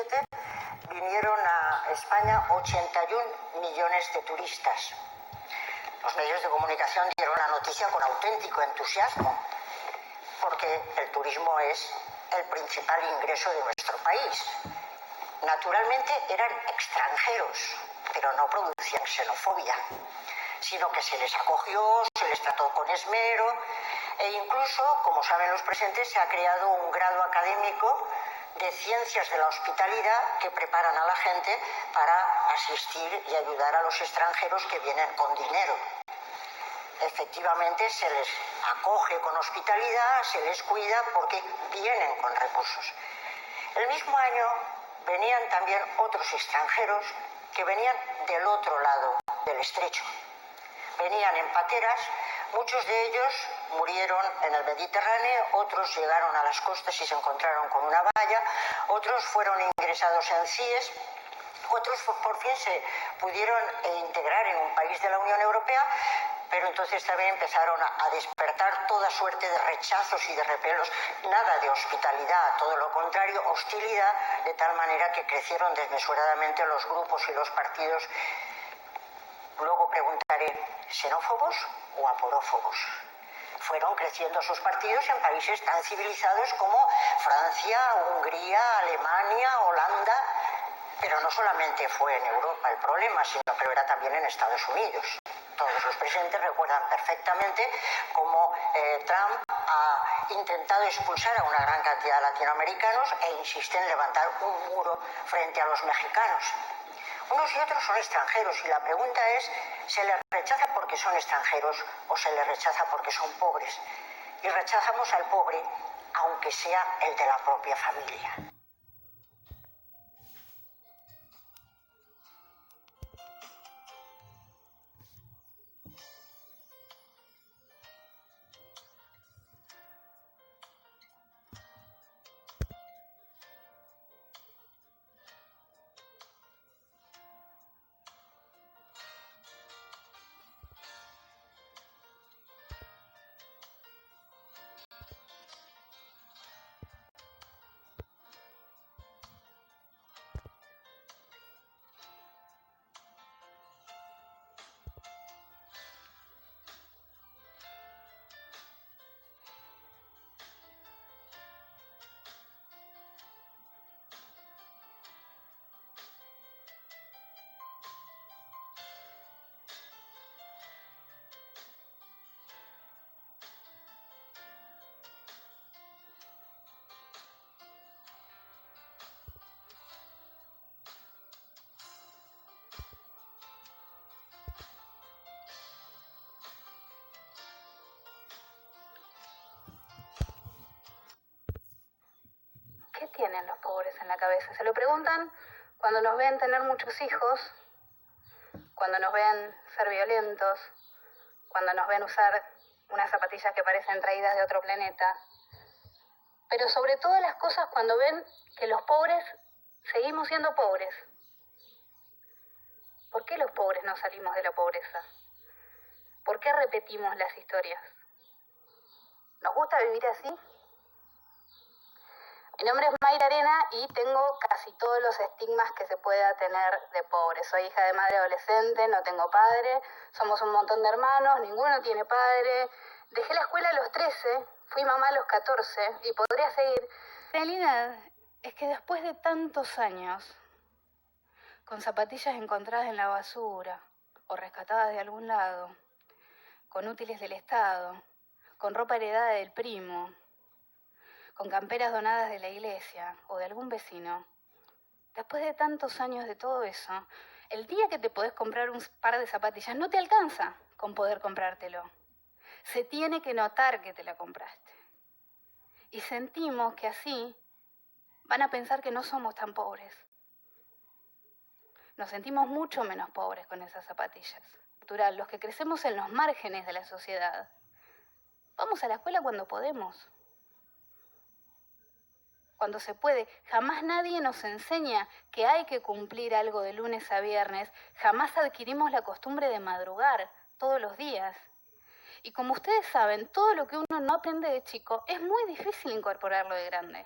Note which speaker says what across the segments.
Speaker 1: 2017 vinieron a España 81 millones de turistas. Los medios de comunicación dieron la noticia con auténtico entusiasmo, porque el turismo es el principal ingreso de nuestro país. Naturalmente eran extranjeros, pero no producían xenofobia, sino que se les acogió, se les trató con esmero e incluso, como saben los presentes, se ha creado un grado académico de ciencias de la hospitalidad que preparan a la gente para asistir y ayudar a los extranjeros que vienen con dinero. Efectivamente se les acoge con hospitalidad, se les cuida porque vienen con recursos. El mismo año venían también otros extranjeros que venían del otro lado del estrecho. Venían en pateras, muchos de ellos murieron en el Mediterráneo, otros llegaron a las costas y se encontraron con una valla, otros fueron ingresados en CIES, otros por fin se pudieron integrar en un país de la Unión Europea, pero entonces también empezaron a despertar toda suerte de rechazos y de repelos, nada de hospitalidad, todo lo contrario, hostilidad, de tal manera que crecieron desmesuradamente los grupos y los partidos. Luego preguntaré, ¿xenófobos o aporófobos? Fueron creciendo esos partidos en países tan civilizados como Francia, Hungría, Alemania, Holanda, pero no solamente fue en Europa el problema, sino que lo era también en Estados Unidos. Todos los presentes recuerdan perfectamente cómo Trump ha intentado expulsar a una gran cantidad de latinoamericanos e insiste en levantar un muro frente a los mexicanos. Unos y otros son extranjeros y la pregunta es, ¿se les rechaza porque son extranjeros o se les rechaza porque son pobres? Y rechazamos al pobre, aunque sea el de la propia familia.
Speaker 2: ¿Qué tienen los pobres en la cabeza? Se lo preguntan cuando nos ven tener muchos hijos, cuando nos ven ser violentos, cuando nos ven usar unas zapatillas que parecen traídas de otro planeta. Pero sobre todas las cosas cuando ven que los pobres seguimos siendo pobres. ¿Por qué los pobres no salimos de la pobreza? ¿Por qué repetimos las historias? ¿Nos gusta vivir así? Mi nombre es Mayra Arena y tengo casi todos los estigmas que se pueda tener de pobre. Soy hija de madre adolescente, no tengo padre, somos un montón de hermanos, ninguno tiene padre. Dejé la escuela a los 13, fui mamá a los 14 y podría seguir. La realidad es que después de tantos años, con zapatillas encontradas en la basura o rescatadas de algún lado, con útiles del Estado, con ropa heredada del primo, con camperas donadas de la iglesia o de algún vecino, después de tantos años de todo eso, el día que te podés comprar un par de zapatillas no te alcanza con poder comprártelo. Se tiene que notar que te la compraste. Y sentimos que así van a pensar que no somos tan pobres. Nos sentimos mucho menos pobres con esas zapatillas. Natural, los que crecemos en los márgenes de la sociedad, vamos a la escuela cuando podemos. Cuando se puede. Jamás nadie nos enseña que hay que cumplir algo de lunes a viernes. Jamás adquirimos la costumbre de madrugar todos los días. Y como ustedes saben, todo lo que uno no aprende de chico es muy difícil incorporarlo de grande.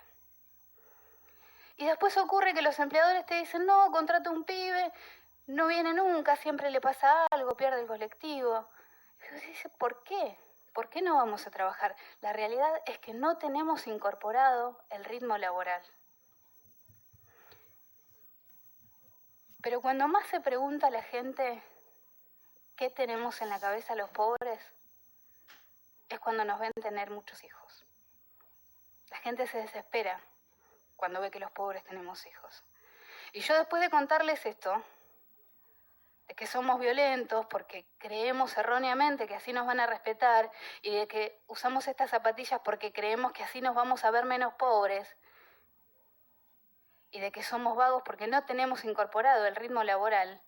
Speaker 2: Y después ocurre que los empleadores te dicen, no, contrata un pibe, no viene nunca, siempre le pasa algo, pierde el colectivo. Y uno dice, ¿por qué? ¿Por qué no vamos a trabajar? La realidad es que no tenemos incorporado el ritmo laboral. Pero cuando más se pregunta a la gente qué tenemos en la cabeza los pobres, es cuando nos ven tener muchos hijos. La gente se desespera cuando ve que los pobres tenemos hijos. Y yo, después de contarles esto, de que somos violentos porque creemos erróneamente que así nos van a respetar y de que usamos estas zapatillas porque creemos que así nos vamos a ver menos pobres y de que somos vagos porque no tenemos incorporado el ritmo laboral,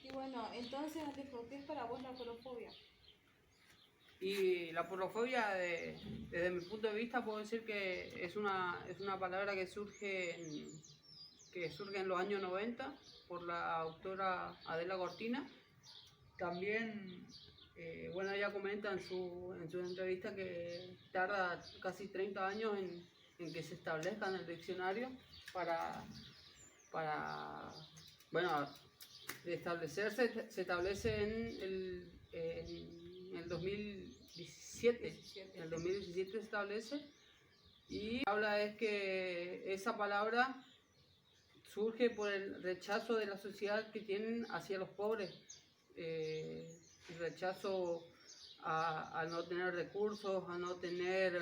Speaker 3: Y bueno, entonces, Alejo, ¿qué es para vos la aporofobia?
Speaker 4: Y la aporofobia, desde mi punto de vista, puedo decir que es una palabra que surge en los años 90 por la autora Adela Cortina. También, bueno, ella comenta en su entrevista que tarda casi 30 años en que se establezca en el diccionario para bueno, de establecerse, se establece en el 2017. En el 2017 se establece Y habla es que esa palabra surge por el rechazo de la sociedad que tienen hacia los pobres, el rechazo a no tener recursos, a no tener,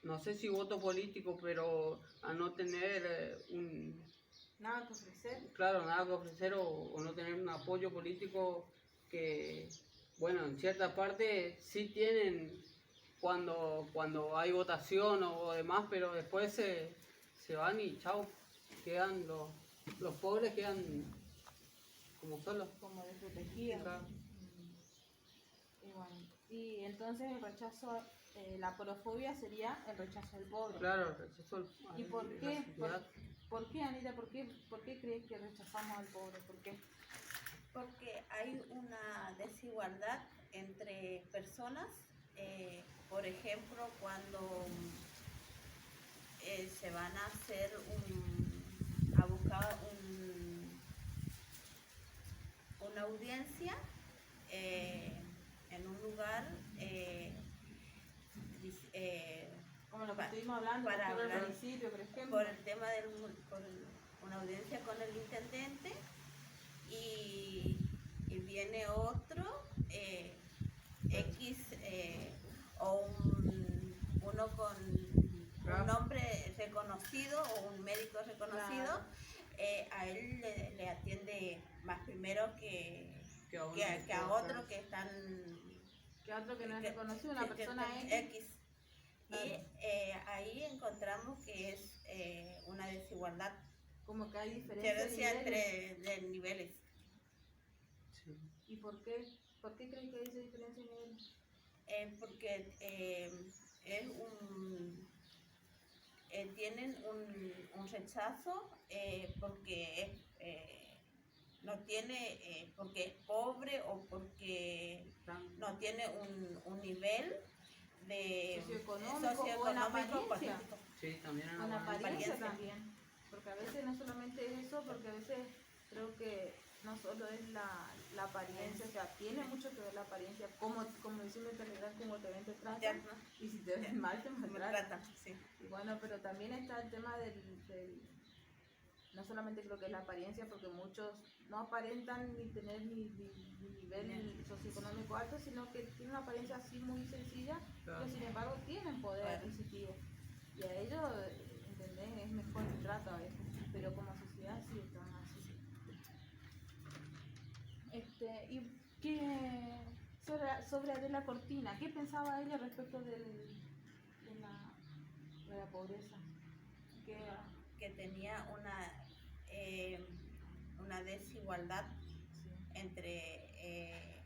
Speaker 4: no sé si voto político, pero a no tener
Speaker 3: Nada que ofrecer.
Speaker 4: claro, nada que ofrecer o no tener un apoyo político que, bueno, en cierta parte sí tienen cuando hay votación o demás, pero después se van y chao, quedan los pobres quedan como solos.
Speaker 3: Como desprotegidas.
Speaker 4: Claro.
Speaker 3: Y bueno, y entonces el rechazo, la porofobia sería el rechazo al pobre.
Speaker 4: Claro, el rechazo
Speaker 3: ¿Y por
Speaker 4: de la
Speaker 3: qué?
Speaker 4: sociedad.
Speaker 3: ¿Por qué, Anita? ¿Por qué crees que rechazamos al pobre? ¿Por qué?
Speaker 5: Porque hay una desigualdad entre personas. Por ejemplo, cuando se van a hacer a buscar una audiencia en un lugar,
Speaker 3: Como lo que estuvimos hablando,
Speaker 5: para
Speaker 3: por ejemplo, el
Speaker 5: hablar
Speaker 3: municipio, por ejemplo.
Speaker 5: por el tema por una audiencia con el intendente, y viene otro X, o uno con un nombre reconocido o un médico reconocido.
Speaker 3: Claro.
Speaker 5: A él le atiende más primero que a
Speaker 4: claro.
Speaker 5: otro que están
Speaker 3: Que otro que no es reconocido, una
Speaker 5: que
Speaker 3: persona
Speaker 5: están
Speaker 3: X.
Speaker 5: Y ahí encontramos que es una desigualdad,
Speaker 3: Como que hay diferencias
Speaker 5: entre niveles.
Speaker 4: Sí.
Speaker 3: ¿Y por qué? ¿Por qué creen que hay esa diferencia de niveles?
Speaker 5: Porque es tienen un rechazo porque no tiene, porque es pobre o porque no tiene un nivel de
Speaker 3: Socioeconómico o en apariencia.
Speaker 5: político.
Speaker 4: Sí, también en
Speaker 3: Con
Speaker 4: la
Speaker 3: apariencia
Speaker 5: apariencia.
Speaker 3: también. Porque a veces no solamente es eso, porque a veces creo que no solo es la apariencia, o sea, tiene mucho que ver la apariencia, como decimos en realidad, como te ven te tratan, y si te ven mal te maltratan.
Speaker 5: Sí.
Speaker 3: Y bueno, pero también está el tema del no solamente creo que es la apariencia, porque muchos no aparentan ni tener ni nivel socioeconómico alto, sino que tienen una apariencia así muy sencilla,
Speaker 4: Claro.
Speaker 3: pero sin embargo tienen poder adquisitivo. Y a ellos, ¿entendés? Es mejor el trato a veces, pero como sociedad sí están así. ¿Y qué sobre Adela Cortina? ¿Qué pensaba ella respecto de la pobreza?
Speaker 5: Que tenía una desigualdad entre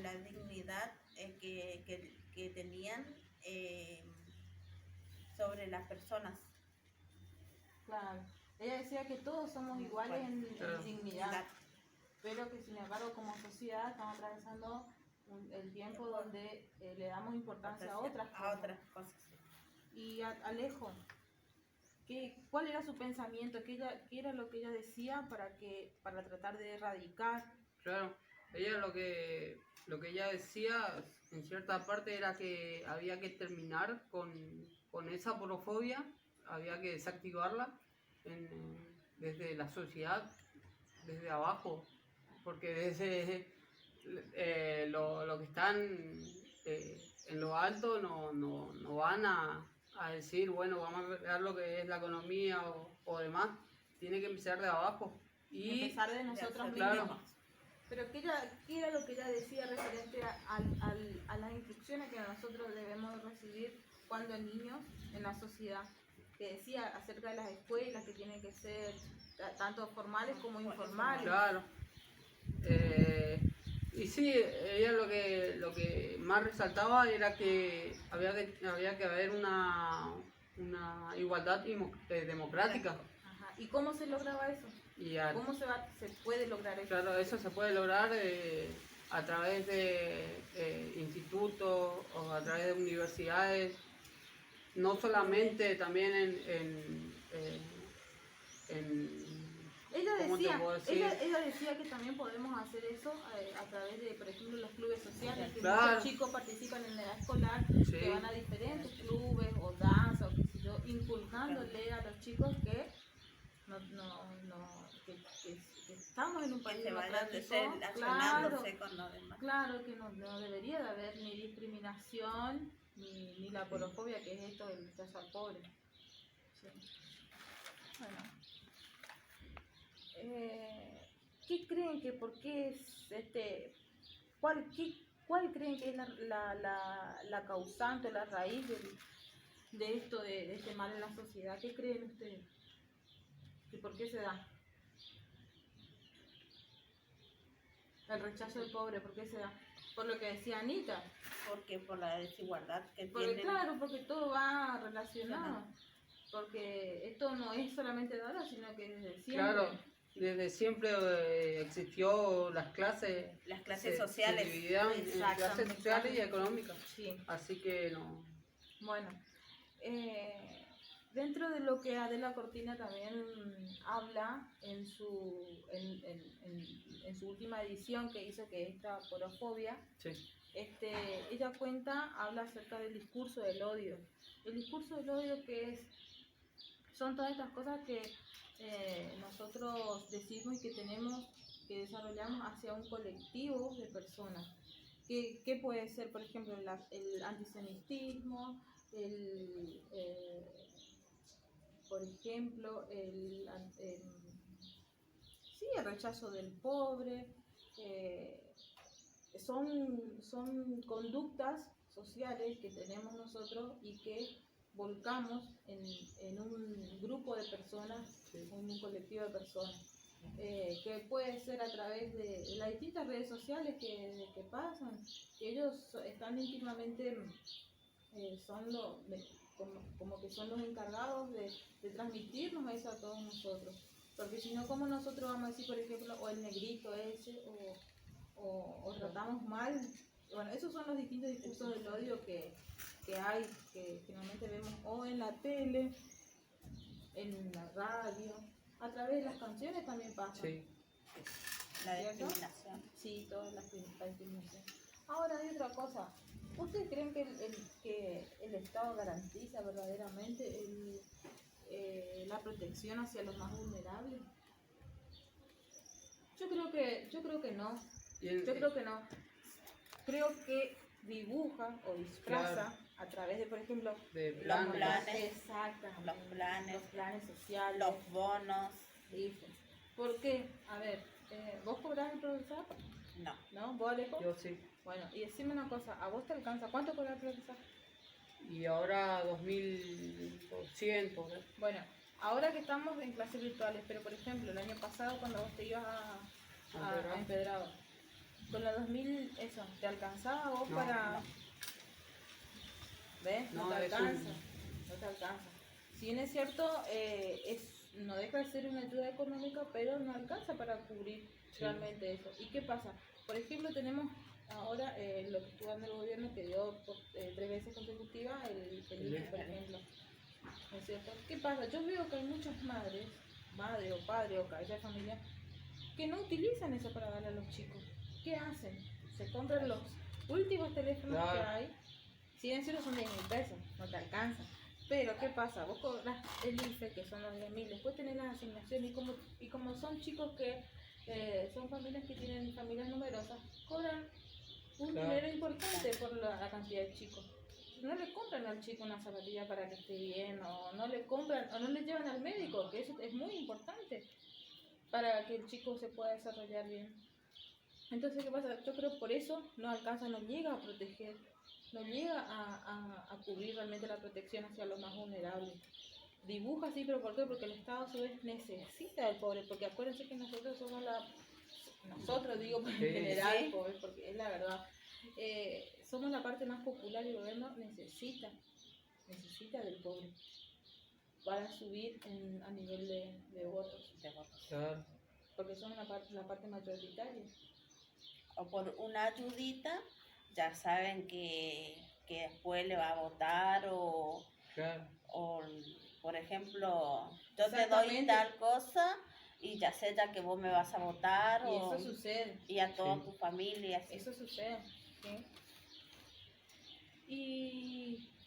Speaker 5: la dignidad que tenían sobre las personas.
Speaker 3: Claro. Ella decía que todos somos iguales en
Speaker 4: Claro.
Speaker 3: dignidad, pero que sin embargo como sociedad estamos atravesando el tiempo donde le damos importancia a otras cosas. Y Alejo, ¿cuál era su pensamiento? ¿Qué era lo que ella decía para tratar de erradicar?
Speaker 4: Claro, ella lo que ella decía en cierta parte era que había que terminar con esa porofobia, había que desactivarla desde la sociedad, desde abajo, porque desde lo que están en lo alto no van a decir, bueno, vamos a crear lo que es la economía o demás, tiene que empezar de abajo. Y
Speaker 3: empezar de nosotros mismos.
Speaker 4: claro.
Speaker 3: Pero ¿qué era lo que ella decía referente a las instrucciones que nosotros debemos recibir cuando niños en la sociedad? Que decía acerca de las escuelas que tienen que ser tanto formales como informales.
Speaker 4: Claro. Y sí, ella lo que más resaltaba era que había que haber una igualdad democrática.
Speaker 3: Ajá. ¿Y cómo se lograba eso? ¿Cómo se puede lograr eso?
Speaker 4: Claro, eso se puede lograr a través de institutos o a través de universidades, no solamente también
Speaker 3: Ella decía decía,
Speaker 4: puedo decir.
Speaker 3: ella decía que también podemos hacer eso a través de, por ejemplo, los clubes sociales, que
Speaker 4: Claro.
Speaker 3: muchos chicos participan en la edad escolar,
Speaker 4: Sí.
Speaker 3: que van a diferentes clubes o danza o qué sé yo, inculcándole a los chicos que que estamos en un país
Speaker 5: Que se vayan
Speaker 3: democrático,
Speaker 5: relacionándose con los demás.
Speaker 3: claro que no debería de haber ni discriminación ni la porofobia, que es esto del rechazo al pobre. Sí. Bueno. ¿Qué creen que por qué es cuál creen que es la causante, la raíz de esto, de este mal en la sociedad? ¿Qué creen ustedes? ¿Y por qué se da? El rechazo del pobre, ¿por qué se da? Por lo que decía Anita.
Speaker 5: Porque por la desigualdad que
Speaker 3: Porque
Speaker 5: tienen.
Speaker 3: claro, porque todo va relacionado. Porque esto no es solamente de ahora, sino que desde siempre.
Speaker 4: Claro, desde siempre existió las clases
Speaker 5: Sociales.
Speaker 4: se dividían en clases sociales y económicas.
Speaker 3: Sí.
Speaker 4: Así que no.
Speaker 3: Bueno, dentro de lo que Adela Cortina también habla en su última edición que hizo, que es esta porofobia,
Speaker 4: Sí.
Speaker 3: ella habla acerca del discurso del odio. El discurso del odio son todas estas cosas que nosotros decimos y que desarrollamos hacia un colectivo de personas. ¿Qué puede ser, por ejemplo, el antisemitismo, por ejemplo, el rechazo del pobre? Son conductas sociales que tenemos nosotros y que volcamos en un grupo de personas, en un colectivo de personas. Que puede ser a través de las distintas redes sociales que pasan, que ellos están íntimamente, como que son los encargados de transmitirnos eso a todos nosotros. Porque si no, ¿cómo nosotros vamos a decir, por ejemplo, o el negrito ese, o tratamos mal? Bueno, esos son los distintos discursos del odio que hay, que finalmente vemos o en la tele, en la radio, a través de las canciones también pasa.
Speaker 4: Sí.
Speaker 5: La
Speaker 3: ¿Cierto?
Speaker 5: discriminación.
Speaker 3: Sí, toda la discriminación. Ahora hay otra cosa. ¿Ustedes creen que el Estado garantiza verdaderamente la protección hacia los más vulnerables? Yo creo que no. Creo que dibuja o disfraza, claro, a través de, por ejemplo,
Speaker 4: de
Speaker 5: los planes,
Speaker 3: los planes sociales,
Speaker 5: los bonos.
Speaker 3: ¿Por qué? A ver, ¿vos cobrás el profesor?
Speaker 5: No.
Speaker 3: ¿No? ¿Vos, Alejo?
Speaker 4: Yo sí.
Speaker 3: Bueno, y decime una cosa, ¿a vos te alcanza? ¿Cuánto cobra el profesor?
Speaker 4: Y ahora 2.200.
Speaker 3: Bueno, ahora que estamos en clases virtuales, pero por ejemplo, el año pasado cuando vos te ibas a Empedrado, con la 2.000, eso, ¿te alcanzaba a vos para...?
Speaker 5: No.
Speaker 3: ¿Ves? No te alcanza. No te alcanza. Si bien es cierto, no deja de ser una ayuda económica, pero no alcanza para cubrir realmente eso. ¿Y qué pasa? Por ejemplo, tenemos ahora lo que estuvo dando el gobierno, que dio 3 veces consecutivas el IFE, por ejemplo. ¿No es cierto? ¿Qué pasa? Yo veo que hay muchas madre o padre o cabeza de familia, que no utilizan eso para darle a los chicos. ¿Qué hacen? Se compran los últimos teléfonos que hay. Si bien cierto son 10.000 pesos, no te alcanza. Pero ¿qué pasa? Vos cobras el IFE, que son los 10.000, después tenés las asignaciones, y como son chicos que son familias que tienen familias numerosas, cobran un dinero importante por la cantidad de chicos. No le compran al chico una zapatilla para que esté bien, o no le compran, o no le llevan al médico, que eso es muy importante para que el chico se pueda desarrollar bien. Entonces, ¿qué pasa? Yo creo que por eso no alcanza, no llega a proteger, no llega a cubrir realmente la protección hacia los más vulnerables. Dibuja, sí, pero ¿por qué? Porque el Estado a su vez necesita del pobre, porque acuérdense que nosotros somos nosotros digo en general, pobre, porque es la verdad, somos la parte más popular y el gobierno necesita del pobre para subir a nivel de votos.
Speaker 4: Claro.
Speaker 3: Porque son la parte mayoritaria.
Speaker 5: O por una ayudita, ya saben que después le va a votar, o por ejemplo, yo te doy tal cosa y ya sé ya que vos me vas a votar,
Speaker 3: Y eso sucede.
Speaker 5: y a toda
Speaker 4: Sí.
Speaker 5: tu familia. Así.
Speaker 3: Eso sucede. ¿Sí?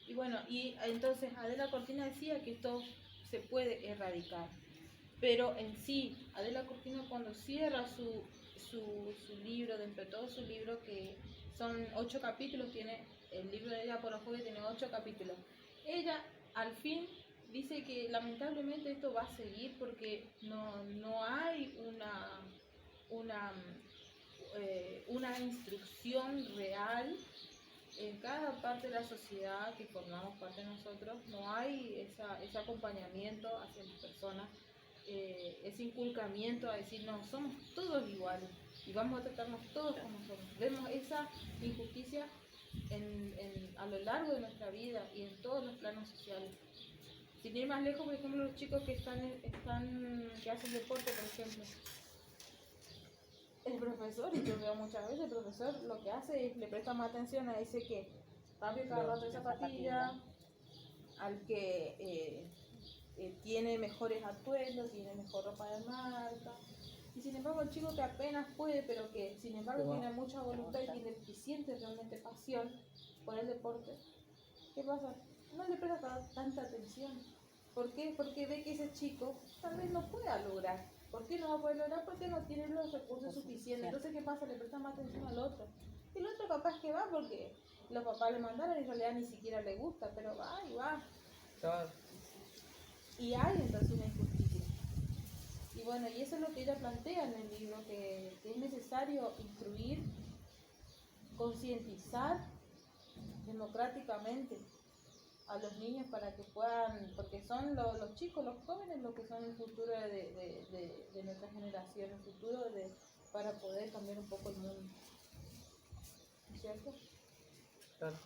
Speaker 3: Y bueno, y entonces Adela Cortina decía que esto se puede erradicar. Pero en sí, Adela Cortina cuando cierra su libro, dentro de todo su libro, que son 8 capítulos, tiene el libro de ella por los jueves, tiene 8 capítulos. Ella al fin dice que lamentablemente esto va a seguir porque no hay una instrucción real en cada parte de la sociedad que formamos parte de nosotros. No hay ese acompañamiento hacia las personas, ese inculcamiento a decir, no, somos todos iguales y vamos a tratarnos todos como somos. Vemos esa injusticia a lo largo de nuestra vida y en todos los planos sociales. Sin ir más lejos, por ejemplo, los chicos que que hacen deporte, por ejemplo. El profesor, y yo veo muchas veces, el profesor lo que hace es, le presta más atención a ese que cambia cada rato de zapatilla, al que tiene mejores atuendos, tiene mejor ropa de marca. Y sin embargo el chico que apenas puede, pero que sin embargo tiene mucha voluntad y siente realmente pasión por el deporte, ¿qué pasa? No le presta tanta atención. ¿Por qué? Porque ve que ese chico tal vez no pueda lograr. ¿Por qué no va a poder lograr? Porque no tiene los recursos suficientes. Entonces, ¿qué pasa? Le presta más atención al otro. Y el otro capaz que va porque los papás le mandaron y en realidad ni siquiera le gusta, pero va y va.
Speaker 4: Claro.
Speaker 3: Y hay entonces una injusticia. Y bueno, y eso es lo que ella plantea en el libro, que es necesario instruir, concientizar democráticamente a los niños para que puedan, porque son los chicos, los jóvenes, los que son el futuro de nuestra generación, el futuro para poder cambiar un poco el mundo. ¿No es cierto?
Speaker 4: Claro.